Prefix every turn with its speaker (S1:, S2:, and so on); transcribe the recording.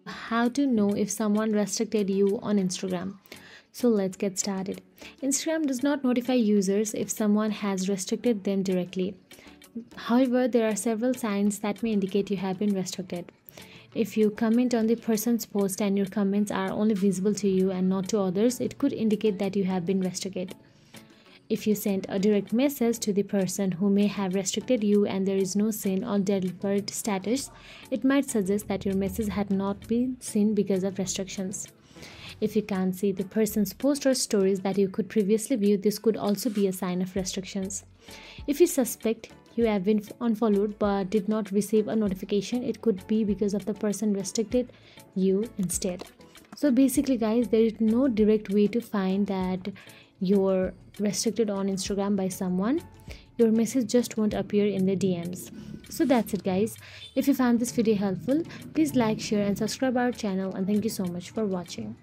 S1: How to know if someone restricted you on Instagram. So let's get started. Instagram does not notify users if someone has restricted them directly. However, there are several signs that may indicate you have been restricted. If you comment on the person's post and your comments are only visible to you and not to others, it could indicate that you have been restricted. If you send a direct message to the person who may have restricted you and there is no seen or delivered status, it might suggest that your message had not been seen because of restrictions. If you can't see the person's post or stories that you could previously view, this could also be a sign of restrictions. If you suspect you have been unfollowed but did not receive a notification, it could be because of the person restricted you instead. So basically guys, there is no direct way to find that you're restricted on Instagram by someone. Your message just won't appear in the DMs. So that's it guys. If you found this video helpful, please like, share and subscribe our channel, and thank you so much for watching.